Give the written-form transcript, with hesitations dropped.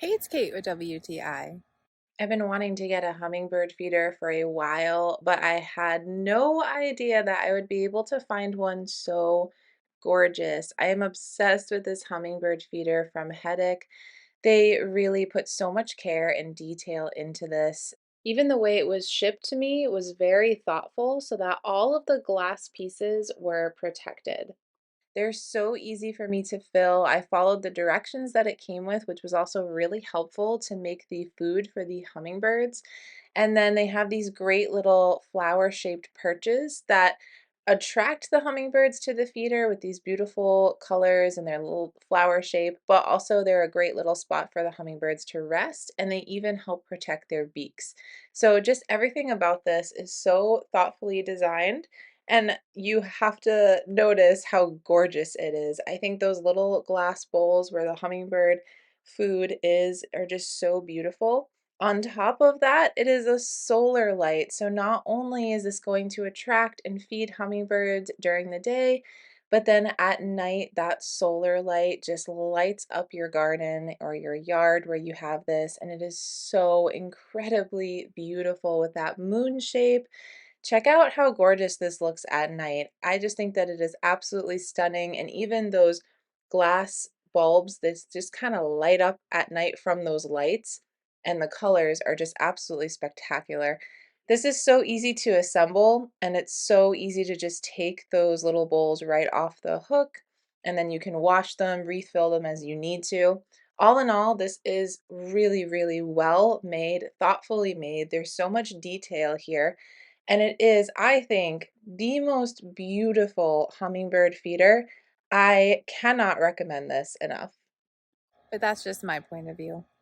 Hey, it's Kate with WTI. I've been wanting to get a hummingbird feeder for a while, but I had no idea that I would be able to find one so gorgeous. I am obsessed with this hummingbird feeder from Headak. They really put so much care and detail into this. Even the way it was shipped to me was very thoughtful so that all of the glass pieces were protected. They're so easy for me to fill. I followed the directions that it came with, which was also really helpful to make the food for the hummingbirds. And then they have these great little flower-shaped perches that attract the hummingbirds to the feeder with these beautiful colors and their little flower shape, but also they're a great little spot for the hummingbirds to rest, and they even help protect their beaks. So just everything about this is so thoughtfully designed. And you have to notice how gorgeous it is. I think those little glass bowls where the hummingbird food is are just so beautiful. On top of that, it is a solar light. So not only is this going to attract and feed hummingbirds during the day, but then at night, that solar light just lights up your garden or your yard where you have this. And it is so incredibly beautiful with that moon shape. Check out how gorgeous this looks at night. I just think that it is absolutely stunning, and even those glass bulbs that just kind of light up at night from those lights, and the colors are just absolutely spectacular. This is so easy to assemble, and it's so easy to just take those little bowls right off the hook, and then you can wash them, refill them as you need to. All in all, this is really, really well made, thoughtfully made. There's so much detail here. And it is, I think, the most beautiful hummingbird feeder. I cannot recommend this enough. But that's just my point of view.